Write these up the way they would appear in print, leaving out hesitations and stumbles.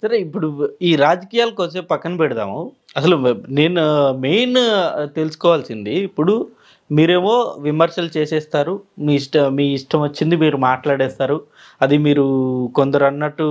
సరే ఇప్పుడు ఈ రాజకీయాలు కొద్దిసేపు పక్కన పెడదాము. అసలు నేను మెయిన్ తెలుసుకోవాల్సింది ఇప్పుడు మీరేమో విమర్శలు చేసేస్తారు. మీ ఇష్టం వచ్చింది మీరు మాట్లాడేస్తారు. అది మీరు కొందరు అన్నట్టు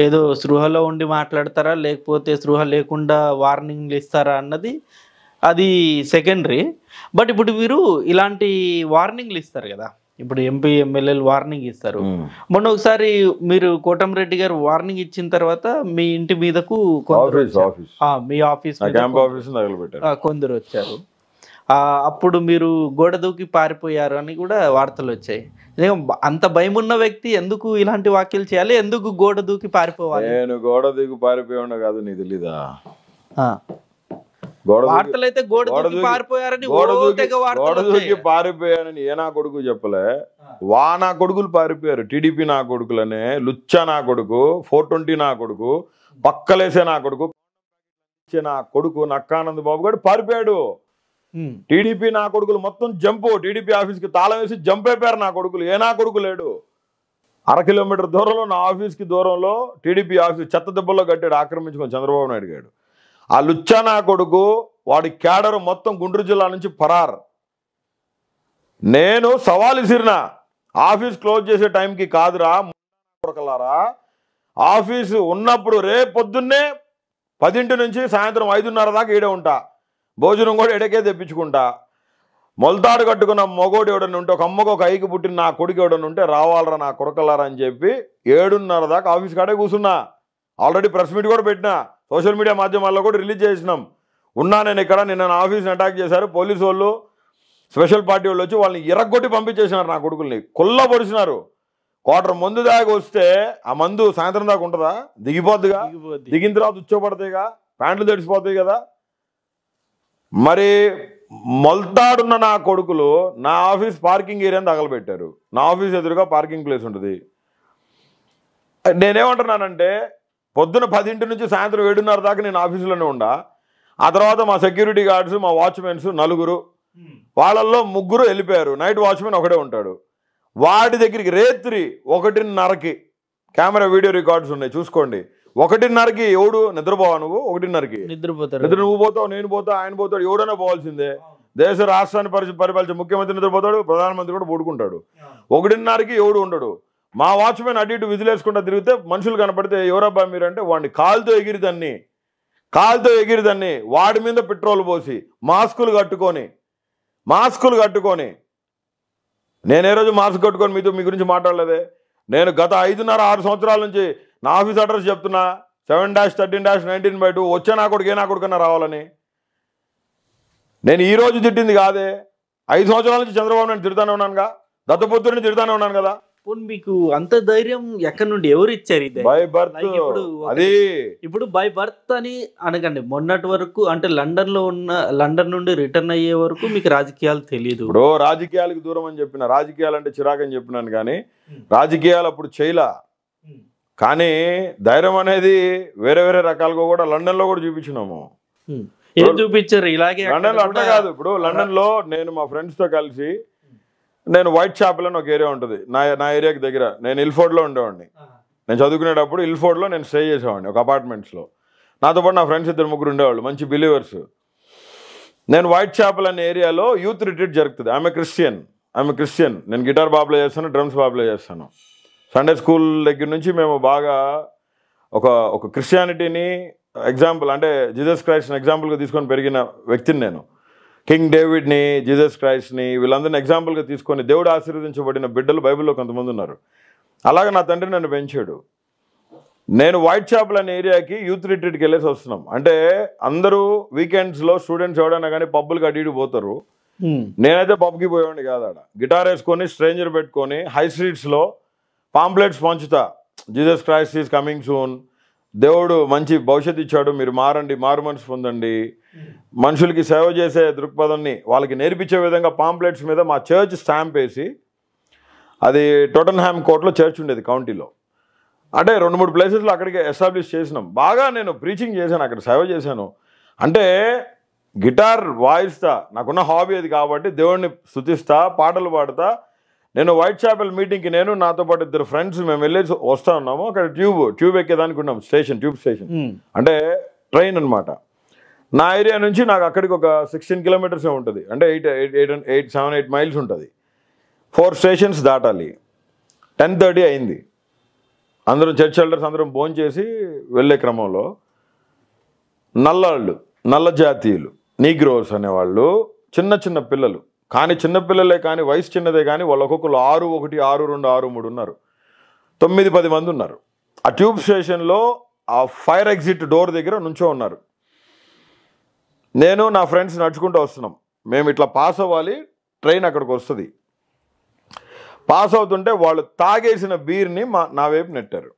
ఏదో స్పృహలో ఉండి మాట్లాడతారా, లేకపోతే స్పృహ లేకుండా వార్నింగ్లు ఇస్తారా అన్నది అది సెకండరీ. బట్ ఇప్పుడు మీరు ఇలాంటి వార్నింగ్లు ఇస్తారు కదా, ఇప్పుడు ఎంపీ ఎమ్మెల్యేలు వార్నింగ్ ఇస్తారు. మొన్న ఒకసారి మీరు కోటంరెడ్డి గారు వార్నింగ్ ఇచ్చిన తర్వాత మీ ఇంటి మీదకు మీ ఆఫీస్ కొందరు వచ్చారు. అప్పుడు మీరు గోడ దూకి పారిపోయారు అని కూడా వార్తలు వచ్చాయి. అంత భయం ఉన్న వ్యక్తి ఎందుకు ఇలాంటి వ్యాఖ్యలు చేయాలి, ఎందుకు గోడ దూకి పారిపోవాలి? నేను గోడ దూకి పారిపోయాను కాదు, నీకు తెలీదా? వార్తలు అయితే గోడ దూకి పారిపోయారని, గోడ దూకి పారిపోయానని ఏ నా కొడుకు చెప్పలే. నా కొడుకులు పారిపోయారు. టీడీపీ నా కొడుకులనే, లుచ్చా నా కొడుకు, 420 నా కొడుకు, పక్కలేసే నా కొడుకు, నా కొడుకు నక్కానంద్ బాబు గారు పారిపోయాడు. టీడీపీ నా కొడుకులు మొత్తం జంపు. టీడీపీ ఆఫీస్కి తాళం వేసి జంప్ అయిపోయారు నా కొడుకులు. ఏ నా కొడుకు లేడు. 1/2 కిలోమీటర్ దూరంలో నా ఆఫీస్కి దూరంలో టీడీపీ ఆఫీస్ చెత్త దెబ్బల్లో కట్టాడు, ఆక్రమించుకొని చంద్రబాబు నాయుడు గారు. ఆ లుచ్చా నా కొడుకు, వాడి క్యాడర్ మొత్తం గుంటూరు జిల్లా నుంచి పరార్. నేను సవాల్ ఇసిరినా, ఆఫీస్ క్లోజ్ చేసే టైంకి కాదురా కొడకలారా, ఆఫీసు ఉన్నప్పుడు రేపు పొద్దున్నే 10 నుంచి సాయంత్రం 5:30 దాకా ఈడే ఉంటా. భోజనం కూడా ఎడకే తెప్పించుకుంటా. మొలతాడు కట్టుకున్న మగోడు ఎవడన్నా ఉంటే, ఒక అమ్మకు ఒక ఐకి పుట్టిన నా కొడుకు ఎవడన్నా ఉంటే రావాలరా నా కొడకలారా అని చెప్పి 7:30 దాకా ఆఫీస్ కాడే కూర్చున్నా. ఆల్రెడీ ప్రెస్ మీట్ కూడా పెట్టినా, సోషల్ మీడియా మాధ్యమాల్లో కూడా రిలీజ్ చేసినాం. ఉన్నా నేను ఇక్కడ. నిన్న నా ఆఫీస్ని అటాక్ చేశారు పోలీసు వాళ్ళు, స్పెషల్ పార్టీ వాళ్ళు వచ్చి వాళ్ళని ఇరగ్గొట్టి పంపించేసినారు. నా కొడుకుల్ని కొల్ల పొడిచినారు. క్వార్టర్ మందు దాకా వస్తే ఆ మందు సాయంత్రం దాకా ఉంటుందా? దిగిపోద్దిగా. దిగిన తర్వాత ఉచ్చోపడతాయిగా, ప్యాంట్లు తడిసిపోతాయి కదా. మరి మొల్తాడున్న నా కొడుకులు నా ఆఫీస్ పార్కింగ్ ఏరియాని తగలబెట్టారు. నా ఆఫీస్ ఎదురుగా పార్కింగ్ ప్లేస్ ఉంటుంది. నేనేమంటున్నానంటే, పొద్దున 10 నుంచి సాయంత్రం 7:30 దాకా నేను ఆఫీసులోనే ఉండా. ఆ తర్వాత మా సెక్యూరిటీ గార్డ్స్, మా వాచ్మెన్స్ 4, వాళ్ళల్లో 3 వెళ్ళిపోయారు. నైట్ వాచ్మెన్ ఒకడే ఉంటాడు. వాడి దగ్గరికి రాత్రి 1:30కి కెమెరా వీడియో రికార్డ్స్ ఉన్నాయి, చూసుకోండి. 1:30కి ఎవడు నిద్రపోవా? నువ్వు 1:30కి నిద్ర నువ్వు పోతావు, నేను పోతా, ఆయన పోతాడు, ఎవడైనా పోవాల్సిందే. దేశ రాష్ట్రాన్ని పరిపాలించే ముఖ్యమంత్రి నిద్రపోతాడు, ప్రధానమంత్రి కూడా పడుకుంటాడు. 1:30కి ఎవడు ఉండడు. మా వాచ్మెన్ అటు ఇటు విజిలేసుకుంటా తిరిగితే మనుషులు కనపడితే ఎవరబ్బా మీరు అంటే, వాడిని కాలుతో ఎగిరిదాన్ని వాడి మీద పెట్రోల్ పోసి మాస్కులు కట్టుకొని నేను ఏ రోజు మాస్క్ కట్టుకొని మీతో మీ గురించి మాట్లాడలేదే. నేను గత 5.5-6 సంవత్సరాల నుంచి నా ఆఫీస్ అడ్రస్ చెప్తున్నా, 7-13-19/2 వచ్చే నా కొడుకు ఏ నా కొడుకన్నా రావాలని. నేను ఈ రోజు తిట్టింది కాదే, 5 సంవత్సరాల నుంచి చంద్రబాబు నాయుడు తిడతానే ఉన్నానుగా, దత్తపుత్రుడిని తిడతానే ఉన్నాను కదా. మీకు అంత ధైర్యం ఎక్కడి నుండి ఎవరు ఇచ్చారు? ఇది బై బర్త్. అది ఇప్పుడు బై బర్త్ అని అనకండి. మొన్నటి వరకు అంటే లండన్ నుండి రిటర్న్ అయ్యే వరకు మీకు రాజకీయాలు తెలియదు. ఇప్పుడు రాజకీయాలకు దూరం అని చెప్పిన, రాజకీయాలు అంటే చిరాకని చెప్పినాను కానీ రాజకీయాలు అప్పుడు చేయలా. కానీ ధైర్యం అనేది వేరే వేరే రకాలుగా కూడా లండన్ లో కూడా చూపించినాము. ఏం చూపించారు? ఇలాగే లండన్ లో అట్లా కాదు. ఇప్పుడు లండన్ లో నేను మా ఫ్రెండ్స్ తో కలిసి, నేను వైట్ చాపెల్ అని ఒక ఏరియా ఉంటుంది నా ఏరియాకి దగ్గర. నేను ఇల్ఫోర్డ్లో ఉండేవాడిని. నేను చదువుకునేటప్పుడు ఇల్ఫోర్డ్లో నేను స్టే చేసేవాడిని ఒక అపార్ట్మెంట్స్లో. నాతో పాటు నా ఫ్రెండ్స్ 2-3 ఉండేవాళ్ళు, మంచి బిలీవర్స్. నేను వైట్ చాపెల్ అనే ఏరియాలో యూత్ రిట్రీట్ జరుగుతుంది. I'm Christian. నేను గిటార్ బాప్లే చేస్తాను, డ్రమ్స్ బాప్లే చేస్తాను. సండే స్కూల్ దగ్గర నుంచి మేము బాగా ఒక క్రిస్టియానిటీని ఎగ్జాంపుల్, అంటే జీసస్ క్రైస్ట్ని ఎగ్జాంపుల్గా తీసుకొని పెరిగిన వ్యక్తిని నేను. కింగ్ డేవిడ్ని, జీసస్ క్రైస్ట్ని, వీళ్ళందరినీ ఎగ్జాంపుల్గా తీసుకొని దేవుడు ఆశీర్వదించబడిన బిడ్డలు బైబిల్లో కొంతమంది ఉన్నారు. అలాగే నా తండ్రి నన్ను పెంచాడు. నేను వైట్ చాపెల్ అనే ఏరియాకి యూత్ రిట్రీట్కి వెళ్ళేసి వస్తున్నాం. అంటే అందరూ వీకెండ్స్లో స్టూడెంట్స్ ఎవడైనా కానీ పబ్బులకి అటు ఇటు పోతారు. నేనైతే పబ్కి పోయేవాడిని కాదు. ఆడ గిటార్ వేసుకొని స్ట్రేంజర్ పెట్టుకొని హై స్ట్రీట్స్లో పాంప్లెట్స్ పంచుతా. Jesus Christ is coming soon, దేవుడు మంచి భవిష్యత్తు ఇచ్చాడు, మీరు మారండి, మారు మనసు పొందండి, మనుషులకి సేవ చేసే దృక్పథాన్ని వాళ్ళకి నేర్పించే విధంగా పాంప్లెట్స్ మీద మా చర్చ్ స్టాంప్ వేసి, అది టోటన్హామ్ కోర్ట్లో చర్చ్ ఉండేది కౌంటీలో. అంటే 2-3 ప్లేసెస్లో అక్కడికి ఎస్టాబ్లిష్ చేసినాం. బాగా నేను ప్రీచింగ్ చేశాను, అక్కడ సేవ చేశాను. అంటే గిటార్ వాయిస్తా, నాకున్న హాబీ అది కాబట్టి దేవుడిని స్తుతిస్తా, పాటలు పాడుతా. నేను వైట్ చాపెల్ మీటింగ్కి నేను నాతో పాటు ఇద్దరు ఫ్రెండ్స్ మేము వెళ్ళేసి వస్తా ఉన్నాము. అక్కడ ట్యూబ్ ఎక్కేదానికి ఉన్నాం, ట్యూబ్ స్టేషన్ అంటే ట్రైన్ అనమాట. నా ఏరియా నుంచి నాకు అక్కడికి ఒక 16 కిలోమీటర్స్ ఉంటుంది, అంటే 7-8 మైల్స్ ఉంటుంది. 4 స్టేషన్స్ దాటాలి. 10:30 అయింది. అందరం చర్చ్ ఎల్డర్స్ అందరం భోజనం చేసి వెళ్ళే క్రమంలో నల్ల జాతీయులు, నీగ్రోస్ అనేవాళ్ళు, చిన్న చిన్న పిల్లలు, కానీ చిన్నపిల్లలే కానీ వయసు చిన్నదే కానీ వాళ్ళు ఒక్కొక్కరు 6-1, 6-2, 6-3 ఉన్నారు. 9-10 మంది ఉన్నారు. ఆ ట్యూబ్ స్టేషన్లో ఆ ఫైర్ ఎగ్జిట్ డోర్ దగ్గర నుంచో ఉన్నారు. నేను నా ఫ్రెండ్స్ నడుచుకుంటూ వస్తున్నాం. మేము ఇట్లా పాస్ అవ్వాలి, ట్రైన్ అక్కడికి వస్తుంది. పాస్ అవుతుంటే వాళ్ళు తాగేసిన బీర్ని నా వైపు నెట్టారు.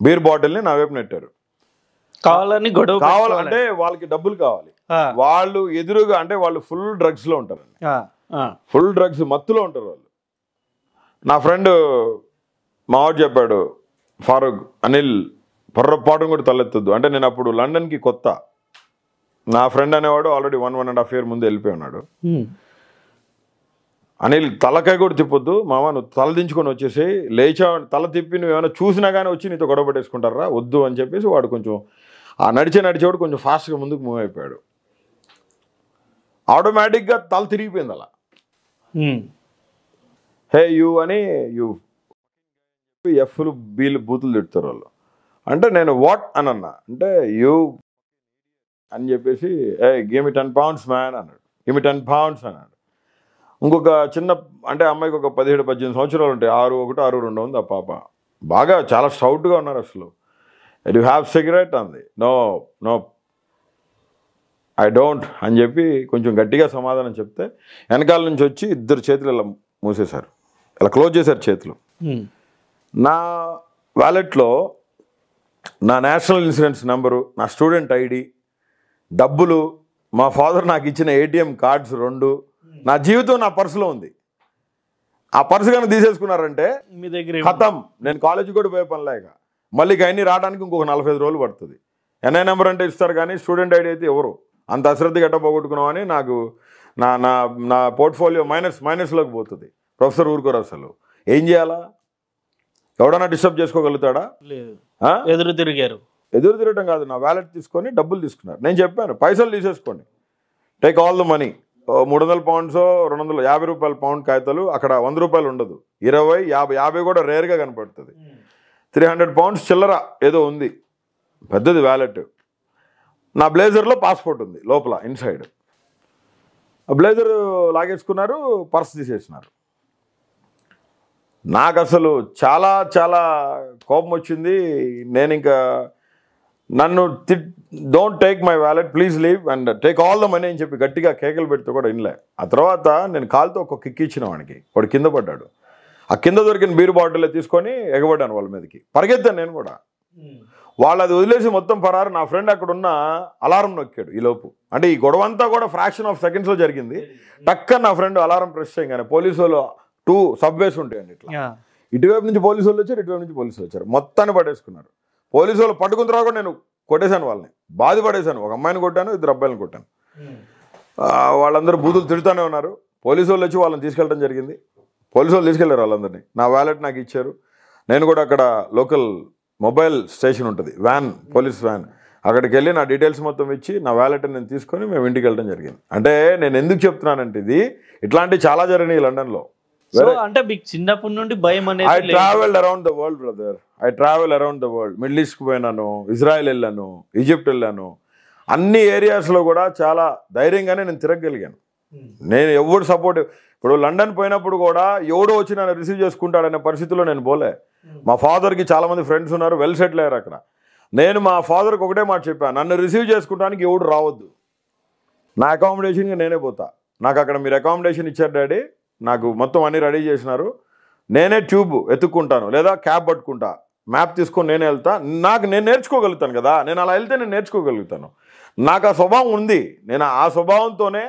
బీర్ బాటిల్ని నా వైపు నెట్టారు. కావాలంటే వాళ్ళకి డబ్బులు కావాలి. వాళ్ళు ఎదురుగా అంటే వాళ్ళు ఫుల్ డ్రగ్స్ లో ఉంటారండి, ఫుల్ డ్రగ్స్ మత్తులో ఉంటారు వాళ్ళు. నా ఫ్రెండ్ మావాడు చెప్పాడు, ఫారూక్, అనిల్ పొర్రపాటును కూడా తలెత్తద్దు అంటే. నేను అప్పుడు లండన్కి కొత్త. నా ఫ్రెండ్ అనేవాడు ఆల్రెడీ 1.5 year ముందు వెళ్ళిపోయి ఉన్నాడు. అనిల్ తలకాయ కూడా తిప్పొద్దు మామ, నువ్వు తల దించుకొని వచ్చేసి లేచా, తల తిప్పి నువ్వు ఏమైనా చూసినా కానీ వచ్చి నీతో గొడవ పెట్టేసుకుంటారా, వద్దు అని చెప్పేసి వాడు కొంచెం ఆ నడిచేవాడు కొంచెం ఫాస్ట్గా ముందుకు మూవ్ అయిపోయాడు. ఆటోమేటిక్గా తల తిరిగిపోయింది అలా. హే యూ అని ఎఫ్లు బీలు బూతులు తిడుతారు వాళ్ళు. అంటే నేను వాట్ అని అన్నా, అంటే యూ అని చెప్పేసి గివ్ మీ 10 pounds మ్యాన్ అన్నాడు. గివ్ మీ 10 pounds అన్నాడు. ఇంకొక చిన్న అంటే అమ్మాయికి ఒక 17-18 సంవత్సరాలు ఉంటాయి, 6-1, 6-2 ఉంది ఆ పాప. బాగా చాలా స్టౌట్గా ఉన్నారు అసలు. యూ హ్యావ్ సిగరెట్ అంది. నో ఐ డోంట్ అని చెప్పి కొంచెం గట్టిగా సమాధానం చెప్తే వెనకాల నుంచి వచ్చి 2 చేతులు ఇలా మూసేశారు, ఇలా క్లోజ్ చేశారు చేతులు. నా వ్యాలెట్లో నా నేషనల్ ఇన్సూరెన్స్ నెంబరు, నా స్టూడెంట్ ఐడి, డబ్బులు, మా ఫాదర్ నాకు ఇచ్చిన ATM కార్డ్స్ 2, నా జీవితం నా పర్సులో ఉంది. ఆ పర్సు కనుక తీసేసుకున్నారంటే మీ దగ్గర ఖతం. నేను కాలేజీ కూడా పోయే పని లేక మళ్ళీ అన్నీ రావడానికి ఇంకొక 45 రోజులు పడుతుంది. NI నెంబర్ అంటే ఇస్తారు కానీ స్టూడెంట్ ఐడి అయితే ఎవరు అంత అశ్రద్ధ గట్ట పోగొట్టుకున్నామని నాకు నా పోర్ట్ఫోలియో మైనస్లోకి పోతుంది. ప్రొఫెసర్ ఊరుకోరు అసలు. ఏం చేయాలా? ఎవడన్నా డిస్టర్బ్ చేసుకోగలుగుతాడా? లేదు. ఎదురు తిరగటం కాదు, నా వ్యాలెట్ తీసుకొని డబ్బులు తీసుకున్నారు. నేను చెప్పాను పైసలు తీసేసుకోండి, take all the money. 300 pounds 250 రూపాయల పౌండ్ కాగితాలు, అక్కడ 100 రూపాయలు ఉండదు, 20, 50 కూడా రేర్గా కనపడుతుంది. 300 pounds చిల్లర ఏదో ఉంది, పెద్దది వ్యాలెట్. నా బ్లేజర్లో పాస్పోర్ట్ ఉంది లోపల ఇన్సైడ్. బ్లేజర్ లాగేసుకున్నారు, పర్స్ తీసేసినారు. నాకు అసలు చాలా చాలా కోపం వచ్చింది. నేను ఇంకా నన్ను don't take my wallet, please leave and take all the money అని చెప్పి గట్టిగా కేకలు పెడితే కూడా ఇన్లే. ఆ తర్వాత నేను కాలుతో ఒక కిక్ ఇచ్చిన వాడు కింద పడ్డాడు. ఆ కింద దొరికిన బీర్ బాటిల్ తీసుకొని ఎగబడ్డాను వాళ్ళ మీదకి, పరిగెత్తాను నేను కూడా. వాళ్ళు అది వదిలేసి మొత్తం పరారు. నా ఫ్రెండ్ అక్కడ ఉన్న అలారం నొక్కాడు ఈ లోపు. అంటే ఈ గొడవ అంతా కూడా ఫ్రాక్షన్ ఆఫ్ సెకండ్స్లో జరిగింది. టక్కన నా ఫ్రెండ్ అలారం ప్రెస్ చేయగానే పోలీసు వాళ్ళు 2 సబ్వేస్ ఉంటాయండి ఇట్లా, ఇటువైపు నుంచి పోలీసు వాళ్ళు వచ్చారు, ఇటువైపు నుంచి పోలీసులు వచ్చారు, మొత్తాన్ని పట్టేసుకున్నారు. పోలీసు వాళ్ళు పట్టుకున్న తర్వాత కూడా నేను కొట్టేశాను, వాళ్ళని బాధపడేశాను. ఒక అమ్మాయిని కొట్టాను, 2 అబ్బాయిని కొట్టాను. వాళ్ళందరూ బూతులు తిడుతూనే ఉన్నారు. పోలీసు వాళ్ళు వచ్చి వాళ్ళని తీసుకెళ్ళడం జరిగింది. పోలీసు వాళ్ళు తీసుకెళ్లారు వాళ్ళందరినీ. నా వ్యాలెట్ నాకు ఇచ్చారు. నేను కూడా అక్కడ లోకల్ మొబైల్ స్టేషన్ ఉంటుంది, పోలీస్ వ్యాన్, అక్కడికి వెళ్ళి నా డీటెయిల్స్ మొత్తం ఇచ్చి నా వ్యాలెట్ నేను తీసుకొని మేము ఇంటికి వెళ్ళడం జరిగింది. అంటే నేను ఎందుకు చెప్తున్నానంటే ఇట్లాంటివి చాలా జరిగినాయి లండన్లో. అంటే మీకు చిన్నప్పటి నుండి భయం అనేది? I travelled around the world brother, I travel around the world. Middle ఈస్ట్కి పోయినాను, ఇజ్రాయెల్ వెళ్ళాను, ఈజిప్ట్ వెళ్ళాను. అన్ని ఏరియాస్లో కూడా చాలా ధైర్యంగానే నేను తిరగగలిగాను. నేను ఎవరు సపోర్ట్, ఇప్పుడు లండన్ పోయినప్పుడు కూడా ఎవడో వచ్చి నన్ను రిసీవ్ చేసుకుంటాడనే పరిస్థితిలో నేను పోలే. మా ఫాదర్కి చాలామంది ఫ్రెండ్స్ ఉన్నారు, వెల్ సెటిల్ అయ్యారు అక్కడ. నేను మా ఫాదర్కి ఒకటే మాట చెప్పాను, నన్ను రిసీవ్ చేసుకోవడానికి ఎవడు రావద్దు, నా అకామిడేషన్కి నేనే పోతా. నాకు అక్కడ మీరు అకామిడేషన్ ఇచ్చారు డాడీ, నాకు మొత్తం అన్నీ రెడీ చేసినారు, నేనే ట్యూబ్ ఎత్తుక్కుంటాను లేదా క్యాబ్ పట్టుకుంటా, మ్యాప్ తీసుకొని నేనే వెళ్తా. నేను నేర్చుకోగలుగుతాను కదా, నేను అలా వెళ్తే నేను నేర్చుకోగలుగుతాను. నాకు ఆ స్వభావం ఉంది. నేను ఆ స్వభావంతోనే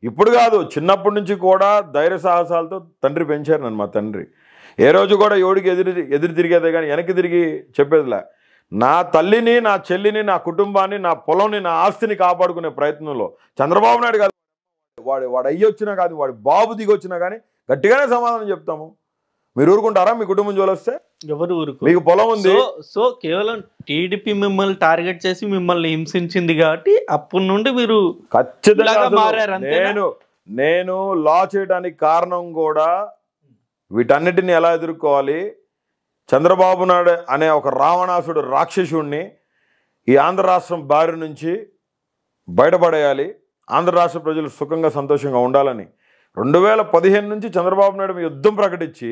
ఇప్పుడు కాదు, చిన్నప్పటి నుంచి కూడా ధైర్య సాహసాలతో తండ్రి పెంచారు నన్ను. మా తండ్రి ఏ రోజు కూడా ఎవడికి ఎదురు తిరిగేదే కానీ వెనక్కి తిరిగి చెప్పేదిలే. నా తల్లిని, నా చెల్లిని, నా కుటుంబాన్ని, నా పొలంని, నా ఆస్తిని కాపాడుకునే ప్రయత్నంలో చంద్రబాబు నాయుడు కాదు, వాడు అయ్యి వచ్చినా కాదు, వాడి బాబు దిగి వచ్చినా కానీ గట్టిగానే సమాధానం చెప్తాము. మీరు ఊరుకుంటారా మీ కుటుంబం జోలొస్తే? ఎవరు ఊరుకు? మీకు పొలం ఉంది. సో కేవలం టీడీపీ మిమ్మల్ని టార్గెట్ చేసి మిమ్మల్ని హింసించింది కాబట్టి అప్పటి నుండి మీరు ఖచ్చితంగా మారారు. నేను లా చేయడానికి కారణం కూడా వీటన్నిటిని ఎలా ఎదుర్కోవాలి, చంద్రబాబు నాయుడు అనే ఒక రావణాసుడు రాక్షసుడిని ఈ ఆంధ్ర రాష్ట్రం బారి నుంచి బయటపడేయాలి, ఆంధ్ర రాష్ట్ర ప్రజలు సుఖంగా సంతోషంగా ఉండాలని 2015 నుంచి చంద్రబాబు నాయుడు యుద్ధం ప్రకటించి,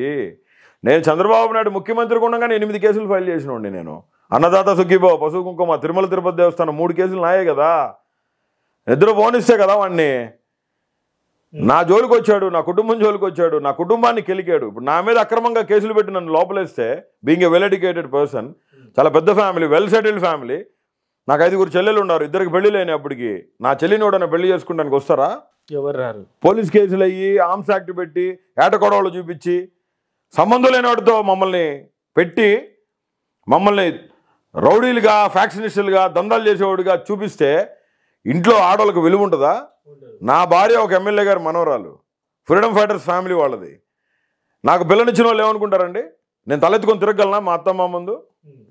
నేను చంద్రబాబు నాయుడు ముఖ్యమంత్రిగా ఉండగానే 8 కేసులు ఫైల్ చేసినండి. నేను అన్నదాత సుఖీభావ, పశువు కుంకుమ, తిరుమల తిరుపతి దేవస్థానం 3 కేసులు నాయే కదా. నిద్ర పోనిస్తే కదా వాడిని. నా జోలికి వచ్చాడు, నా కుటుంబం జోలికి వచ్చాడు, నా కుటుంబాన్ని కెలికాడు. ఇప్పుడు నా మీద అక్రమంగా కేసులు పెట్టి నన్ను లోపలేస్తే, being a well educated person, చాలా పెద్ద ఫ్యామిలీ, వెల్ సెటిల్డ్ ఫ్యామిలీ, నాకు 5 చెల్లెలు ఉన్నారు, 2 పెళ్లి లేని అప్పటికి. నా చెల్లిని కూడా పెళ్లి చేసుకోవడానికి వస్తారా? ఎవరు రారు. పోలీస్ కేసులు అయ్యి, ఆర్మ్స్ యాక్ట్ పెట్టి, ఏటకొడవలు చూపించి, సంబంధం లేని వాటితో మమ్మల్ని పెట్టి, మమ్మల్ని రౌడీలుగా, ఫ్యాక్షనిస్టులుగా, దందాలు చేసేవాడుగా చూపిస్తే ఇంట్లో ఆడవాళ్ళకు విలువ ఉంటుందా? నా భార్య ఒక ఎమ్మెల్యే గారి మనవరాలు, ఫ్రీడమ్ ఫైటర్స్ ఫ్యామిలీ వాళ్ళది. నాకు పిల్లనిచ్చిన వాళ్ళు ఏమనుకుంటారండి? నేను తలెత్తుకొని తిరగలనా మా అత్తమ్మ ముందు,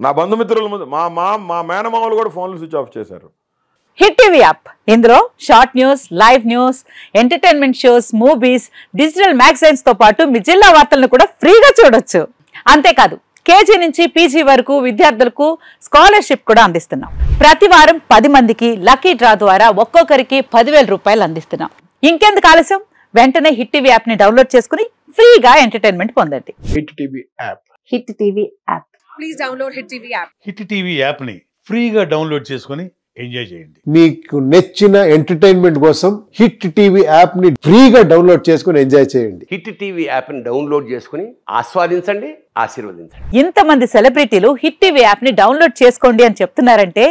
నా బంధుమిత్రుల ముందు? మా మేనమామలు కూడా ఫోన్లు స్విచ్ ఆఫ్ చేశారు. హిట్ టీవీ యాప్, ఇందులో short news, live news, entertainment shows, movies, digital magazines తో పాటు మీ జిల్లా వార్తలను కూడా ఫ్రీగా చూడొచ్చు. అంతేకాదు కేజీ నుంచి పీజీ వరకు విద్యార్థులకు స్కాలర్షిప్ కూడా అందిస్తున్నాం. ప్రతి వారం 10 మందికి లక్కీ డ్రా ద్వారా ఒక్కొక్కరికి 10,000 రూపాయలు అందిస్తున్నాం. ఇంకెందుకు ఆలస్యం, వెంటనే హిట్ టీవీ యాప్ ని డౌన్లోడ్ చేసుకుని ఫ్రీగా ఎంటర్టైన్మెంట్ పొందండి. Hit TV app. Hit TV app. Please download hit TV app. Hit TV app ని ఫ్రీగా డౌన్లోడ్ చేసుకుని ఎంజాయ్ చేయండి. మీకు నచ్చిన ఎంటర్టైన్మెంట్ కోసం హిట్ టీవీ యాప్ ని ఫ్రీగా డౌన్లోడ్ చేసుకుని ఎంజాయ్ చేయండి. హిట్ టీవీ యాప్ ని డౌన్లోడ్ చేసుకుని ఆస్వాదించండి, ఆశీర్వదించండి. ఇంతమంది సెలబ్రిటీలు హిట్ టీవీ యాప్ ని డౌన్లోడ్ చేసుకోండి అని చెప్తున్నారంటే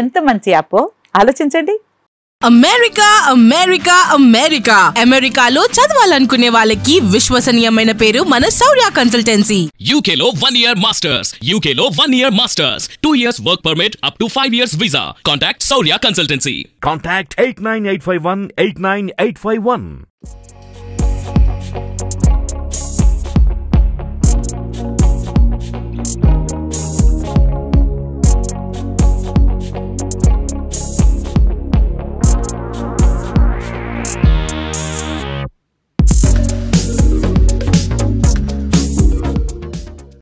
ఎంత మంచి యాప్ ఆలోచించండి. అమెరికా అమెరికా అమెరికా అమెరికాలో చదవాలనుకునే వాళ్ళకి విశ్వసనీయమైన పేరు మన శౌర్య కన్సల్టెన్సీ. UK లో 1 year masters, UK లో 1 year masters, 2 years work permit up to 5 years visa. Contact Saurya Consultancy. Contact 89851 89851.